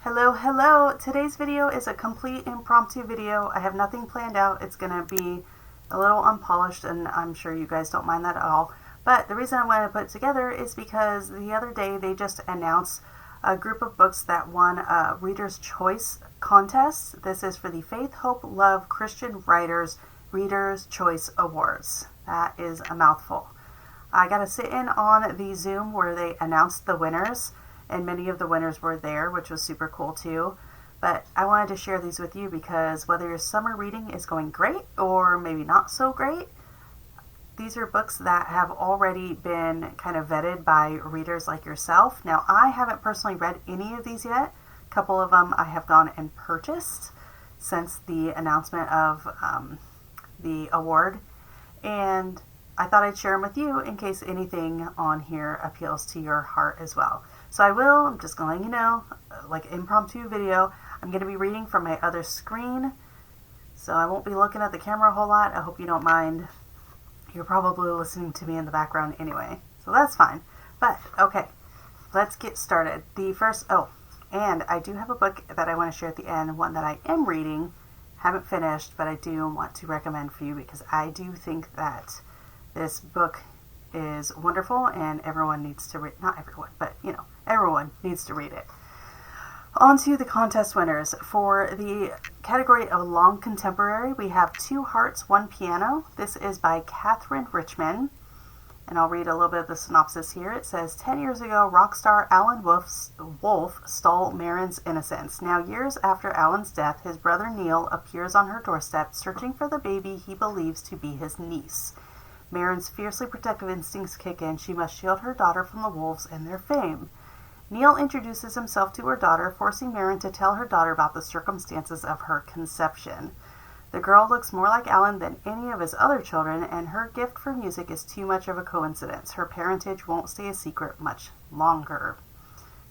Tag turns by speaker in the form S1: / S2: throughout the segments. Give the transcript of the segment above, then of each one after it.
S1: Hello, hello! Today's video is a complete impromptu video. I have nothing planned out. It's going to be a little unpolished, and I'm sure you guys don't mind that at all. But the reason I wanted to put it together is because the other day they just announced a group of books that won a Reader's Choice contest. This is for the Faith, Hope, Love Christian Writers Reader's Choice Awards. That is a mouthful. I got to sit in on the Zoom where they announced the winners, and many of the winners were there, which was super cool too. But I wanted to share these with you because whether your summer reading is going great or maybe not so great, these are books that have already been kind of vetted by readers like yourself. Now, I haven't personally read any of these yet. A couple of them I have gone and purchased since the announcement of the award, and I thought I'd share them with you in case anything on here appeals to your heart as well. So I'm just going to let you know, like impromptu video, I'm going to be reading from my other screen, so I won't be looking at the camera a whole lot. I hope you don't mind. You're probably listening to me in the background anyway, so that's fine. But, okay, let's get started. And I do have a book that I want to share at the end, one that I am reading, haven't finished, but I do want to recommend for you because I do think that this book is wonderful and everyone needs to read, not everyone, but everyone needs to read it. On to the contest winners. For the category of long contemporary, we have Two Hearts, One Piano. This is by Catherine Richmond. And I'll read a little bit of the synopsis here. It says, 10 years ago, rock star Alan Wolfe stole Marin's innocence. Now, years after Alan's death, his brother Neil appears on her doorstep, searching for the baby he believes to be his niece. Marin's fiercely protective instincts kick in. She must shield her daughter from the wolves and their fame. Neil introduces himself to her daughter, forcing Marin to tell her daughter about the circumstances of her conception. The girl looks more like Alan than any of his other children, and her gift for music is too much of a coincidence. Her parentage won't stay a secret much longer.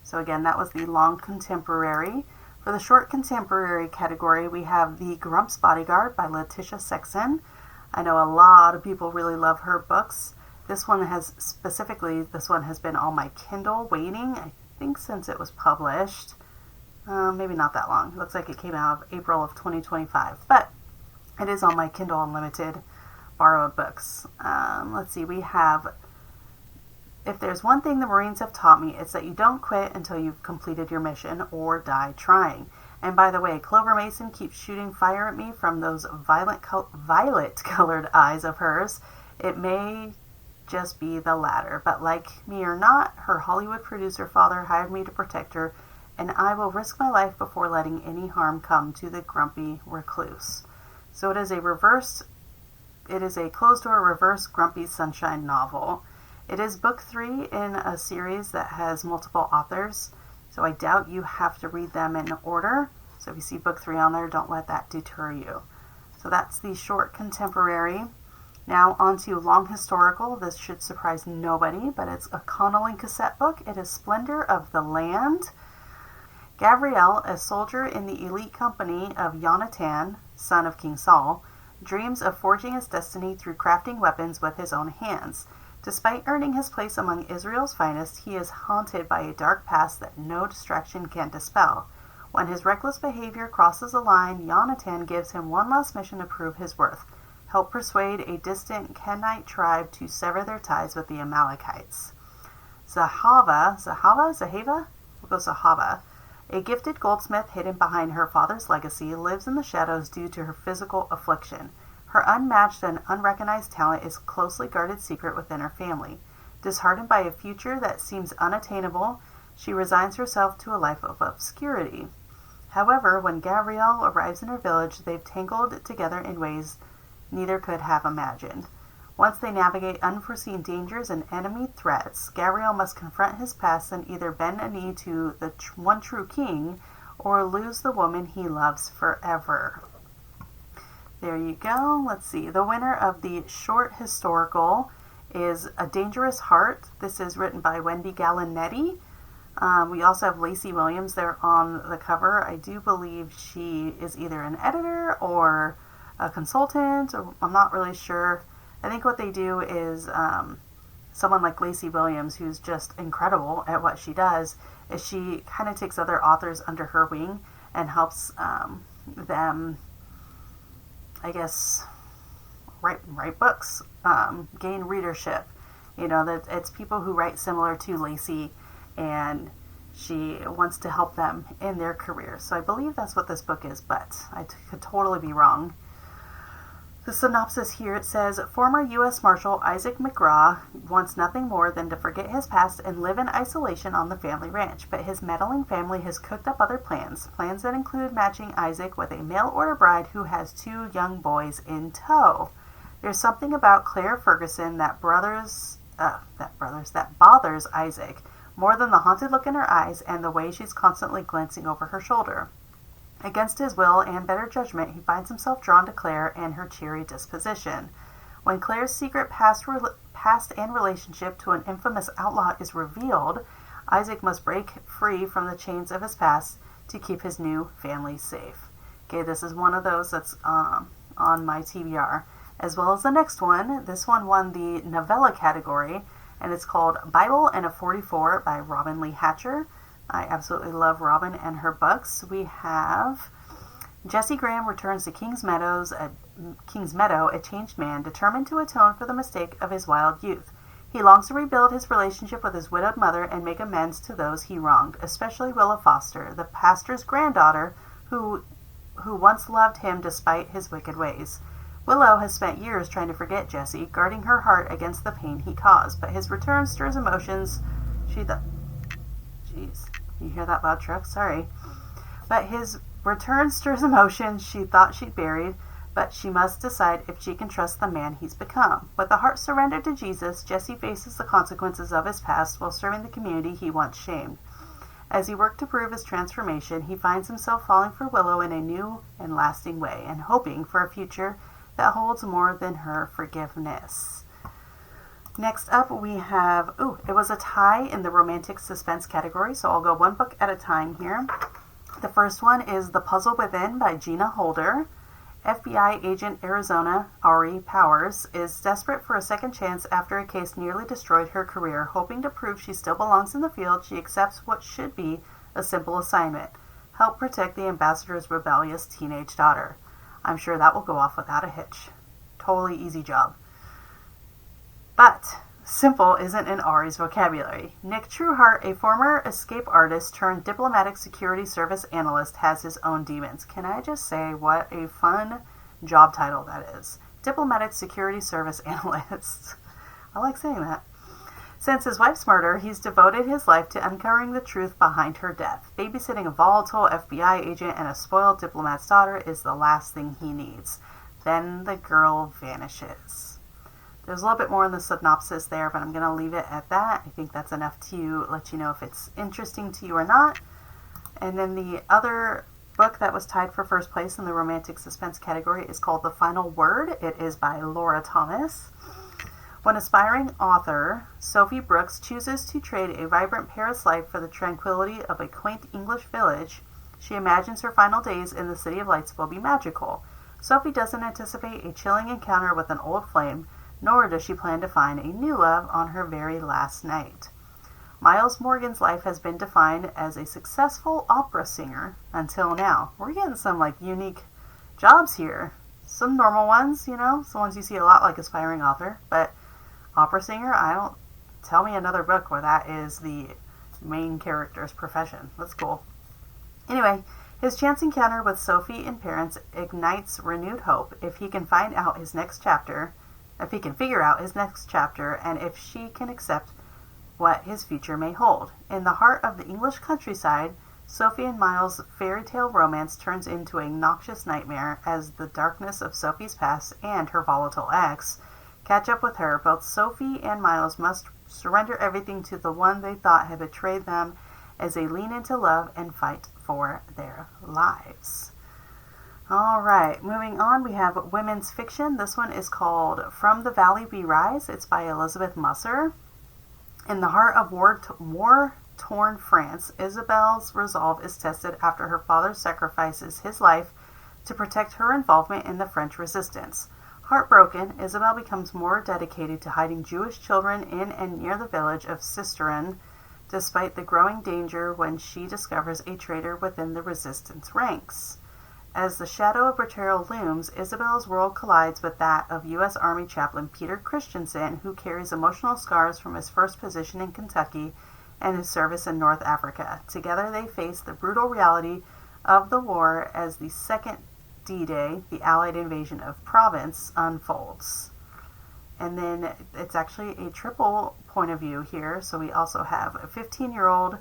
S1: So again, that was the long contemporary. For the short contemporary category, we have the Grump's Bodyguard by Letitia Sexton. I know a lot of people really love her books. This one has been on my Kindle waiting, I think since it was published. Maybe not that long. It looks like it came out of April of 2025. But it is on my Kindle Unlimited borrowed books. Let's see, we have, if there's one thing the Marines have taught me, it's that you don't quit until you've completed your mission or die trying. And by the way, Clover Mason keeps shooting fire at me from those violet-colored eyes of hers. It may just be the latter, but like me or not, her Hollywood producer father hired me to protect her, and I will risk my life before letting any harm come to the grumpy recluse. So it is a closed-door reverse Grumpy Sunshine novel. It is book 3 in a series that has multiple authors, so I doubt you have to read them in order. So if you see book 3 on there, don't let that deter you. So that's the short contemporary. Now on to long historical. This should surprise nobody, but it's a Connelly cassette book. It is Splendor of the Land. Gavriel, a soldier in the elite company of Jonathan, son of King Saul, dreams of forging his destiny through crafting weapons with his own hands. Despite earning his place among Israel's finest, he is haunted by a dark past that no distraction can dispel. When his reckless behavior crosses a line, Jonathan gives him one last mission to prove his worth. Help persuade a distant Kenite tribe to sever their ties with the Amalekites. Zahava, we'll go Zahava, a gifted goldsmith hidden behind her father's legacy, lives in the shadows due to her physical affliction. Her unmatched and unrecognized talent is a closely guarded secret within her family. Disheartened by a future that seems unattainable, she resigns herself to a life of obscurity. However, when Gavriel arrives in her village, they've tangled together in ways neither could have imagined. Once they navigate unforeseen dangers and enemy threats, Gavriel must confront his past and either bend a knee to the one true king or lose the woman he loves forever. There you go. Let's see. The winner of the short historical is A Dangerous Heart. This is written by Wendy Gallinetti. We also have Lacey Williams there on the cover. I do believe she is either an editor or a consultant, or I'm not really sure. I think what they do is someone like Lacey Williams, who's just incredible at what she does, is she kind of takes other authors under her wing and helps them, I guess, write books, gain readership. That it's people who write similar to Lacey, and she wants to help them in their careers. So I believe that's what this book is, but I could totally be wrong. The synopsis here, it says, former U.S. Marshal Isaac McGraw wants nothing more than to forget his past and live in isolation on the family ranch, but his meddling family has cooked up other plans that include matching Isaac with a mail-order bride who has 2 young boys in tow. There's something about Claire Ferguson that bothers Isaac more than the haunted look in her eyes and the way she's constantly glancing over her shoulder. Against his will and better judgment, he finds himself drawn to Claire and her cheery disposition. When Claire's secret past and relationship to an infamous outlaw is revealed, Isaac must break free from the chains of his past to keep his new family safe. Okay, this is one of those that's on my TBR, as well as the next one. This one won the novella category, and it's called Bible and a 44 by Robin Lee Hatcher. I absolutely love Robin and her books. We have Jesse Graham returns to Kings Meadow, a changed man, determined to atone for the mistake of his wild youth. He longs to rebuild his relationship with his widowed mother and make amends to those he wronged, especially Willa Foster, the pastor's granddaughter, who once loved him despite his wicked ways. Willow has spent years trying to forget Jesse, guarding her heart against the pain he caused, but his return stirs emotions. Jeez, you hear that loud truck? Sorry. But his return stirs emotions she thought she'd buried, but she must decide if she can trust the man he's become. With a heart surrendered to Jesus, Jesse faces the consequences of his past while serving the community he once shamed. As he worked to prove his transformation, he finds himself falling for Willow in a new and lasting way, and hoping for a future that holds more than her forgiveness. Next up we have, it was a tie in the romantic suspense category, so I'll go one book at a time here. The first one is The Puzzle Within by Gina Holder. FBI agent Arizona Ari Powers is desperate for a second chance after a case nearly destroyed her career. Hoping to prove she still belongs in the field, she accepts what should be a simple assignment: help protect the ambassador's rebellious teenage daughter. I'm sure that will go off without a hitch. Totally easy job. But simple isn't in Ari's vocabulary. Nick Trueheart, a former escape artist turned diplomatic security service analyst, has his own demons. Can I just say what a fun job title that is? Diplomatic security service analyst. I like saying that. Since his wife's murder, he's devoted his life to uncovering the truth behind her death. Babysitting a volatile FBI agent and a spoiled diplomat's daughter is the last thing he needs. Then the girl vanishes. There's a little bit more in the synopsis there, but I'm going to leave it at that. I think that's enough to let you know if it's interesting to you or not. And then the other book that was tied for first place in the romantic suspense category is called The Final Word. It is by Laura Thomas. When aspiring author Sophie Brooks chooses to trade a vibrant Paris life for the tranquility of a quaint English village, she imagines her final days in the City of Lights will be magical. Sophie doesn't anticipate a chilling encounter with an old flame, nor does she plan to find a new love on her very last night. Miles Morgan's life has been defined as a successful opera singer until now. We're getting some unique jobs here. Some normal ones, some ones you see a lot like aspiring author, but opera singer, tell me another book where that is the main character's profession. That's cool. Anyway, his chance encounter with Sophie and parents ignites renewed hope if he can figure out his next chapter, and if she can accept what his future may hold. In the heart of the English countryside, Sophie and Miles' fairy tale romance turns into a noxious nightmare as the darkness of Sophie's past and her volatile ex catch up with her. Both Sophie and Miles must surrender everything to the one they thought had betrayed them as they lean into love and fight for their lives. Alright, moving on, we have women's fiction. This one is called From the Valley We Rise. It's by Elizabeth Musser. In the heart of war-torn France, Isabelle's resolve is tested after her father sacrifices his life to protect her involvement in the French resistance. Heartbroken, Isabelle becomes more dedicated to hiding Jewish children in and near the village of Sisteron despite the growing danger when she discovers a traitor within the resistance ranks. As the shadow of betrayal looms, Isabel's world collides with that of U.S. Army chaplain Peter Christensen, who carries emotional scars from his first position in Kentucky and his service in North Africa. Together they face the brutal reality of the war as the second D-Day, the Allied invasion of Provence, unfolds. And then it's actually a triple point of view here. So we also have a 15-year-old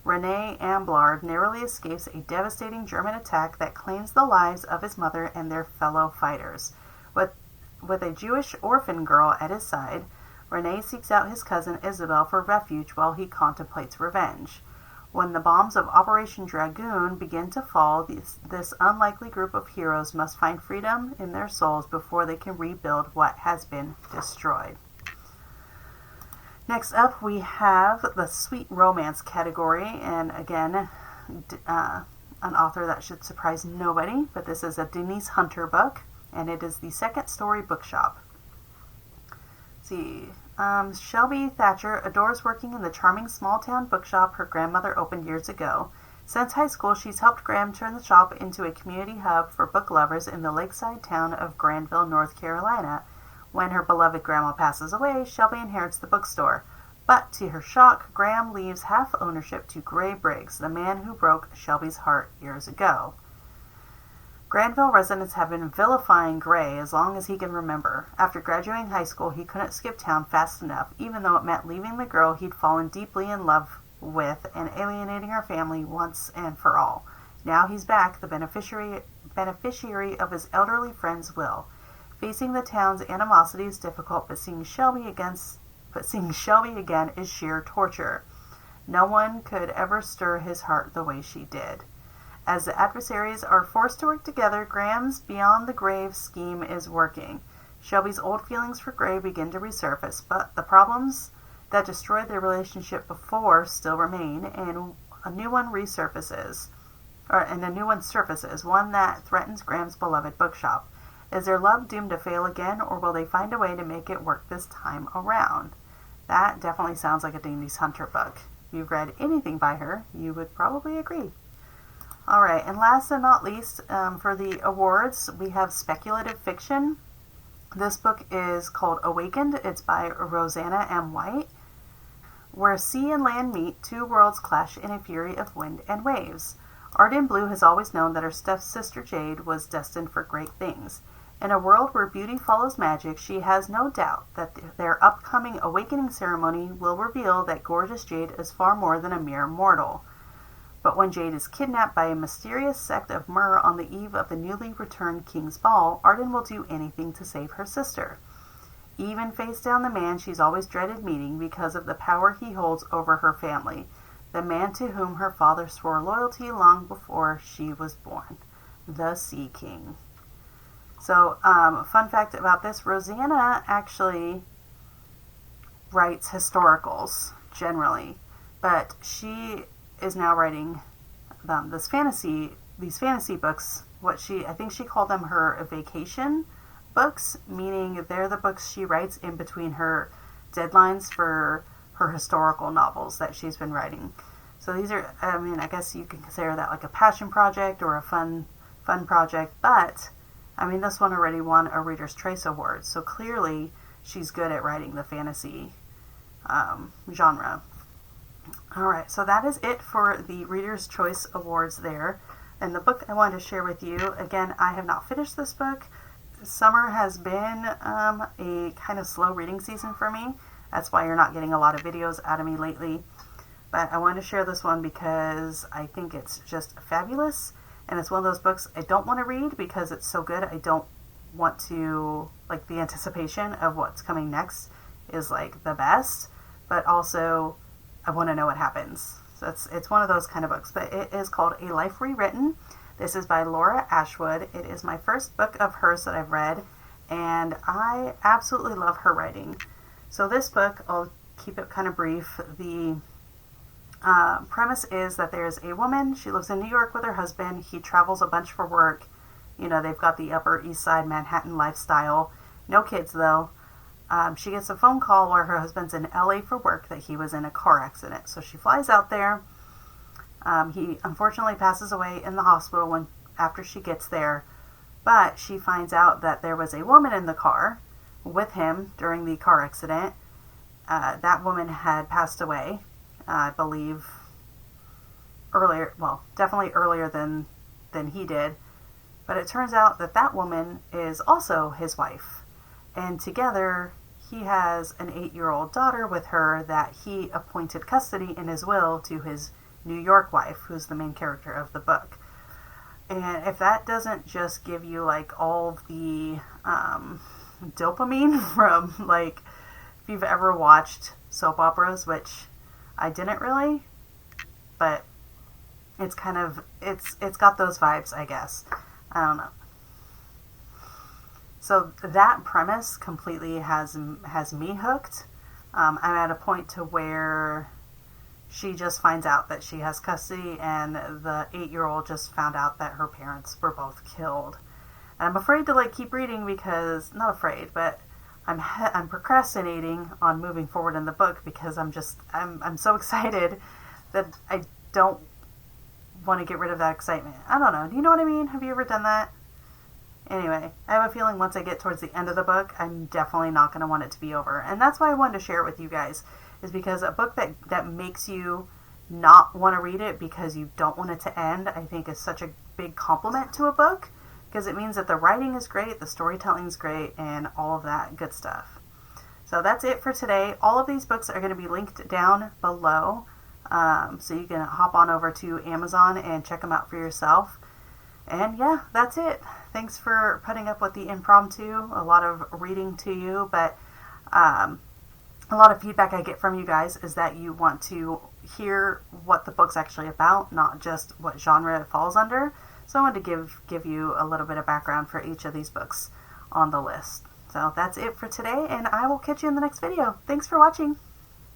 S1: René Amblard narrowly escapes a devastating German attack that claims the lives of his mother and their fellow fighters. With a Jewish orphan girl at his side, René seeks out his cousin Isabel for refuge while he contemplates revenge. When the bombs of Operation Dragoon begin to fall, this unlikely group of heroes must find freedom in their souls before they can rebuild what has been destroyed. Next up, we have the sweet romance category, and again, an author that should surprise nobody, but this is a Denise Hunter book, and it is the second story Bookshop. Let's see. Shelby Thatcher adores working in the charming small-town bookshop her grandmother opened years ago. Since high school, she's helped Graham turn the shop into a community hub for book lovers in the lakeside town of Granville, North Carolina. When her beloved grandma passes away, Shelby inherits the bookstore. But to her shock, Graham leaves half ownership to Gray Briggs, the man who broke Shelby's heart years ago. Granville residents have been vilifying Gray as long as he can remember. After graduating high school, he couldn't skip town fast enough, even though it meant leaving the girl he'd fallen deeply in love with and alienating her family once and for all. Now he's back, the beneficiary of his elderly friend's will. Facing the town's animosity is difficult, but seeing Shelby again is sheer torture. No one could ever stir his heart the way she did. As the adversaries are forced to work together, Graham's beyond the grave scheme is working. Shelby's old feelings for Gray begin to resurface, but the problems that destroyed their relationship before still remain, and a new one surfaces, one that threatens Graham's beloved bookshop. Is their love doomed to fail again, or will they find a way to make it work this time around? That definitely sounds like a Denise Hunter book. If you've read anything by her, you would probably agree. Alright, and last and not least, for the awards, we have Speculative Fiction. This book is called Awakened. It's by Rosanna M. White. Where sea and land meet, two worlds clash in a fury of wind and waves. Arden Blue has always known that her stepsister Jade was destined for great things. In a world where beauty follows magic, she has no doubt that their upcoming awakening ceremony will reveal that gorgeous Jade is far more than a mere mortal. But when Jade is kidnapped by a mysterious sect of Myrrh on the eve of the newly returned King's Ball, Arden will do anything to save her sister. Even face down the man she's always dreaded meeting because of the power he holds over her family, the man to whom her father swore loyalty long before she was born, the Sea King. So, fun fact about this, Rosanna actually writes historicals, generally, but she is now writing these fantasy books. I think she called them her vacation books, meaning they're the books she writes in between her deadlines for her historical novels that she's been writing. So these are, I guess you can consider that like a passion project or a fun project, but this one already won a Reader's Choice Award, so clearly she's good at writing the fantasy genre. Alright, so that is it for the Reader's Choice Awards there. And the book I wanted to share with you, again, I have not finished this book. Summer has been a kind of slow reading season for me. That's why you're not getting a lot of videos out of me lately. But I wanted to share this one because I think it's just fabulous. And it's one of those books I don't want to read because it's so good. I don't want to, the anticipation of what's coming next is the best. But also, I want to know what happens. So it's one of those kind of books. But it is called A Life Rewritten. This is by Laura Ashwood. It is my first book of hers that I've read, and I absolutely love her writing. So this book, I'll keep it kind of brief. The premise is that there's a woman. She lives in New York with her husband. He travels a bunch for work. They've got the Upper East Side Manhattan lifestyle. No kids, though. she gets a phone call where her husband's in LA for work, that he was in a car accident. So she flies out there. He unfortunately passes away in the hospital after she gets there, but she finds out that there was a woman in the car with him during the car accident. That woman had passed away, I believe, earlier, well, definitely earlier than he did. But it turns out that that woman is also his wife. And together, he has an 8-year-old daughter with her that he appointed custody in his will to his New York wife, who's the main character of the book. And if that doesn't just give you like all of the dopamine from, like, if you've ever watched soap operas, which I didn't really, but it's kind of, it's got those vibes, I guess. I don't know. So that premise completely has me hooked. I'm at a point to where she just finds out that she has custody, and the 8-year-old just found out that her parents were both killed. And I'm afraid to like keep reading because, not afraid, but I'm procrastinating on moving forward in the book because I'm so excited that I don't want to get rid of that excitement. I don't know. Do you know what I mean? Have you ever done that? Anyway, I have a feeling once I get towards the end of the book, I'm definitely not going to want it to be over. And that's why I wanted to share it with you guys, is because a book that makes you not want to read it because you don't want it to end, I think is such a big compliment to a book, because it means that the writing is great, the storytelling is great, and all of that good stuff. So that's it for today. All of these books are going to be linked down below, so you can hop on over to Amazon and check them out for yourself. And yeah, that's it. Thanks for putting up with the impromptu, a lot of reading to you, but a lot of feedback I get from you guys is that you want to hear what the book's actually about, not just what genre it falls under. So I wanted to give you a little bit of background for each of these books on the list. So that's it for today, and I will catch you in the next video. Thanks for watching.